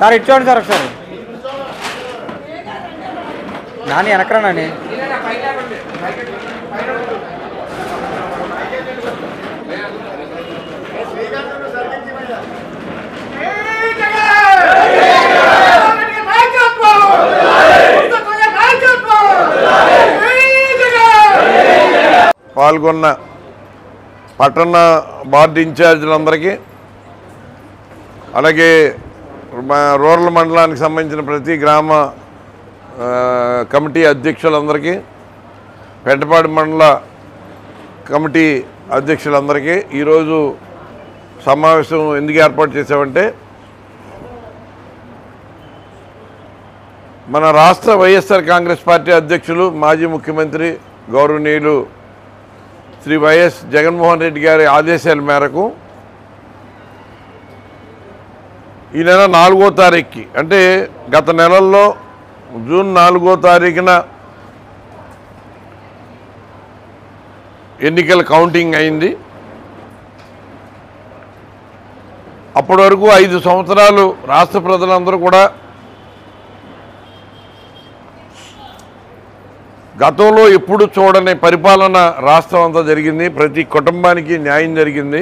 Sir ఇటు చూడండి sir ఒకసారి. నాని వెనకరా నాని. పాల్గొన్న పట్టణ వార్డు ఇన్ఛార్జీలందరికీ, అలాగే రూరల్ మండలానికి సంబంధించిన ప్రతి గ్రామ కమిటీ అధ్యక్షులందరికీ, పెంటపాడు మండల కమిటీ అధ్యక్షులందరికీ ఈరోజు సమావేశం ఎందుకు ఏర్పాటు చేశామంటే, మన రాష్ట్ర వైఎస్ఆర్ కాంగ్రెస్ పార్టీ అధ్యక్షులు మాజీ ముఖ్యమంత్రి గౌరవనీయులు శ్రీ వైఎస్ జగన్మోహన్ రెడ్డి గారి ఆదేశాల మేరకు ఈ నెల 4వ తారీఖుకి, అంటే గత నెలల్లో జూన్ 4వ తారీఖున ఎన్నికల కౌంటింగ్ అయింది. అప్పటి వరకు 5 సంవత్సరాలు రాష్ట్ర ప్రజలందరూ కూడా గతంలో ఎప్పుడు చూడని పరిపాలన రాష్ట్రం అంతా జరిగింది. ప్రతి కుటుంబానికి న్యాయం జరిగింది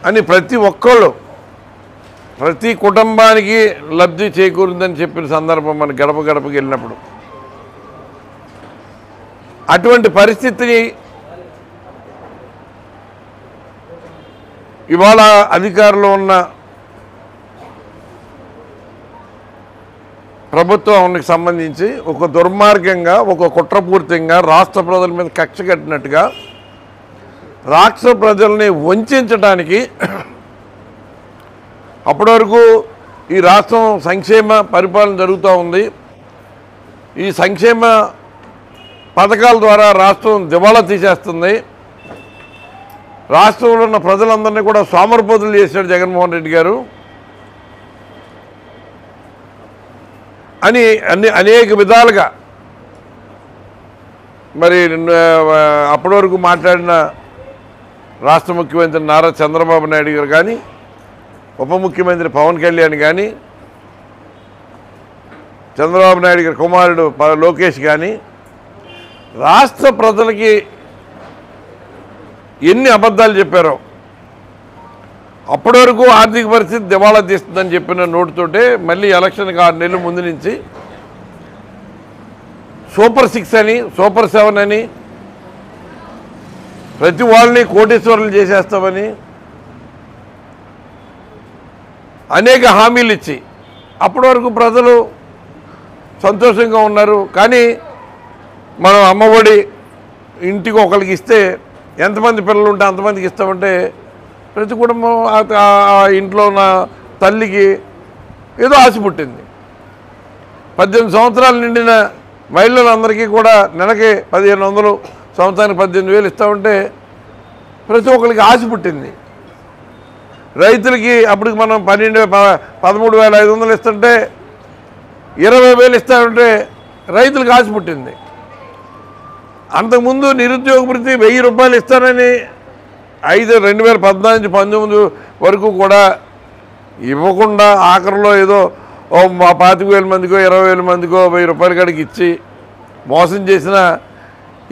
అని ప్రతి ఒక్కళ్ళు, ప్రతి కుటుంబానికి లబ్ధి చేకూరిందని చెప్పిన సందర్భం మన గడప గడపకి వెళ్ళినప్పుడు. అటువంటి పరిస్థితిని ఇవాళ అధికారంలో ఉన్న ప్రభుత్వానికి సంబంధించి ఒక దుర్మార్గంగా, ఒక కుట్రపూరితంగా రాష్ట్ర ప్రజల మీద కక్ష కట్టినట్టుగా రాష్ట్ర ప్రజల్ని వంచడానికి అప్పటి వరకు ఈ రాష్ట్రం సంక్షేమ పరిపాలన జరుగుతూ ఉంది. ఈ సంక్షేమ పథకాల ద్వారా రాష్ట్రం దివాళా తీసేస్తుంది. రాష్ట్రంలో ఉన్న ప్రజలందరినీ కూడా సోమరిపోతులు చేశాడు జగన్మోహన్ రెడ్డి గారు అని అనేక విధాలుగా మరి అప్పటి వరకు మాట్లాడిన రాష్ట్ర ముఖ్యమంత్రి నారా చంద్రబాబు నాయుడు గారు కానీ, ఉప ముఖ్యమంత్రి పవన్ కళ్యాణ్ కానీ, చంద్రబాబు నాయుడు గారి కుమారుడు లోకేష్ కానీ రాష్ట్ర ప్రజలకి ఎన్ని అబద్ధాలు చెప్పారో. అప్పటి వరకు ఆర్థిక పరిస్థితి దివాళా తీస్తుందని చెప్పిన నోటుతోటే మళ్ళీ ఎలక్షన్కి 6 నెలల ముందు నుంచి సూపర్ 6 అని, సూపర్ 7 అని, ప్రతి వాళ్ళని కోటీశ్వరులు చేసేస్తామని అనేక హామీలు ఇచ్చి అప్పటి వరకు ప్రజలు సంతోషంగా ఉన్నారు. కానీ మనం అమ్మఒడి ఇంటికి ఒకరికి ఇస్తే ఎంతమంది పిల్లలు ఉంటే అంతమందికి ఇస్తామంటే ప్రతి కుటుంబం ఇంట్లో ఉన్న తల్లికి ఏదో ఆశ పుట్టింది. 18 సంవత్సరాలు నిండిన మహిళలందరికీ కూడా నెలకి 1500, సంవత్సరానికి 18,000 ఇస్తామంటే ప్రతి ఒక్కరికి ఆశ పుట్టింది. రైతులకి అప్పటికి మనం 13,500 ఇస్తుంటే 20,000 ఇస్తామంటే రైతులకు ఆశ పుట్టింది. అంతకుముందు నిరుద్యోగ భృతి 1000 రూపాయలు ఇస్తానని 2014-19 వరకు కూడా ఇవ్వకుండా ఆఖరిలో ఏదో 25,000 మందికో 20,000 మందికో 1000 రూపాయల కాడికి ఇచ్చి మోసం చేసిన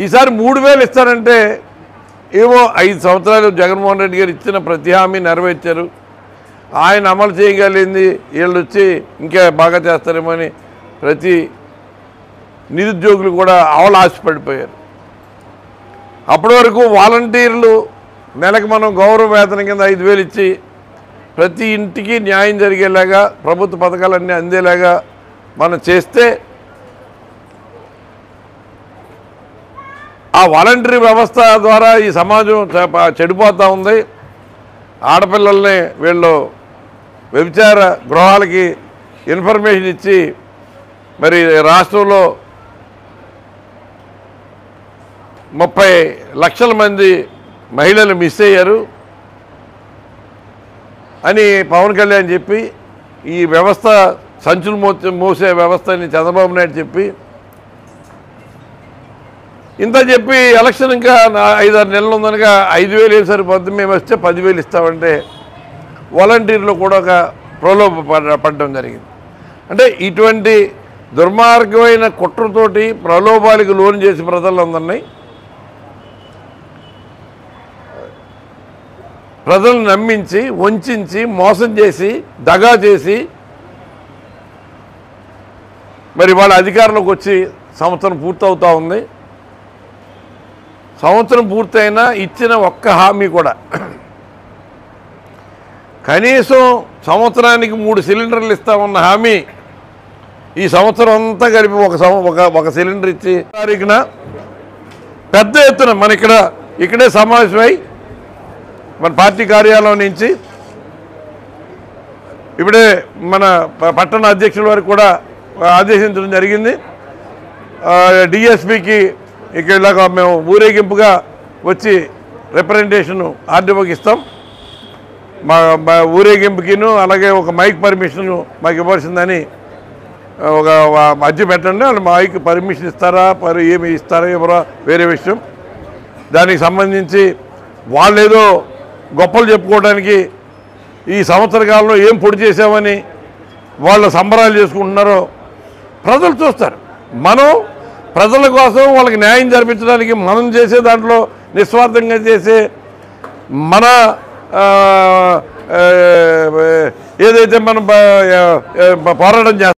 ఈసారి 3,000 ఇస్తారంటే ఏమో 5 సంవత్సరాలు జగన్మోహన్ రెడ్డి గారు ఇచ్చిన ప్రతి హామీ నెరవేర్చారు. ఆయన అమలు చేయగలిగింది వీళ్ళు వచ్చి ఇంకా బాగా చేస్తారేమో అని ప్రతి నిరుద్యోగులు కూడా ఆశపడిపోయారు. అప్పటి వరకు వాలంటీర్లు నెలకు మనం గౌరవ వేతనం కింద 5,000 ఇచ్చి ప్రతి ఇంటికి న్యాయం జరిగేలాగా, ప్రభుత్వ పథకాలన్నీ అందేలాగా మనం చేస్తే ఆ వాలంటరీ వ్యవస్థ ద్వారా ఈ సమాజం చెడిపోతూ ఉంది. ఆడపిల్లల్ని వీళ్ళు వ్యభిచార గృహాలకి ఇన్ఫర్మేషన్ ఇచ్చి మరి రాష్ట్రంలో 30 లక్షల మంది మహిళలు మిస్ అయ్యారు అని పవన్ కళ్యాణ్ చెప్పి, ఈ వ్యవస్థ సంచులు మోసే వ్యవస్థ అని చంద్రబాబు నాయుడు చెప్పి, ఇంత చెప్పి ఎలక్షన్ ఇంకా 5-6 నెలలు ఉందనగా 5,000 సరిపోద్ది, మేము వస్తే 10,000 ఇస్తామంటే వాలంటీర్లు కూడా ఒక ప్రలోభ పడడం జరిగింది. అంటే ఇటువంటి దుర్మార్గమైన కుట్రతోటి ప్రలోభాలకు లోన్ చేసి ప్రజలందరినీ ప్రజలను నమ్మించి వంచి మోసం చేసి దగా చేసి మరి వాళ్ళ అధికారంలోకి వచ్చి సంవత్సరం పూర్తవుతూ ఉంది. సంవత్సరం పూర్తయినా ఇచ్చిన ఒక్క హామీ కూడా కనీసం సంవత్సరానికి 3 సిలిండర్లు ఇస్తామన్న హామీ ఈ సంవత్సరం అంతా కలిపి ఒక సిలిండర్ ఇచ్చి తారీఖున పెద్ద ఎత్తున మన ఇక్కడే సమావేశమై మన పార్టీ కార్యాలయం నుంచి ఇప్పుడే మన పట్టణ అధ్యక్షుల వారికి కూడా ఆదేశించడం జరిగింది. డిఎస్పీకి ఇలాగ మేము ఊరేగింపుగా వచ్చి రిప్రజెంటేషన్ ఆర్డీఓకి ఇస్తాం. మా ఊరేగింపుకిను అలాగే ఒక మైక్ పర్మిషన్ మాకు ఇవ్వాల్సిందని ఒక మధ్య పెట్టండి. వాళ్ళు మైక్ పర్మిషన్ ఇస్తారా ఏమి ఇస్తారా ఎవరో వేరే విషయం. దానికి సంబంధించి వాళ్ళు ఏదో గొప్పలు చెప్పుకోవడానికి ఈ సంవత్సర కాలంలో ఏం పొడి చేసామని వాళ్ళు సంబరాలు చేసుకుంటున్నారో ప్రజలు చూస్తారు. మనం ప్రజల కోసం వాళ్ళకి న్యాయం జరిపించడానికి మనం చేసే దాంట్లో నిస్వార్థంగా చేసే మన ఏదైతే మనం పోరాటం చేస్తాం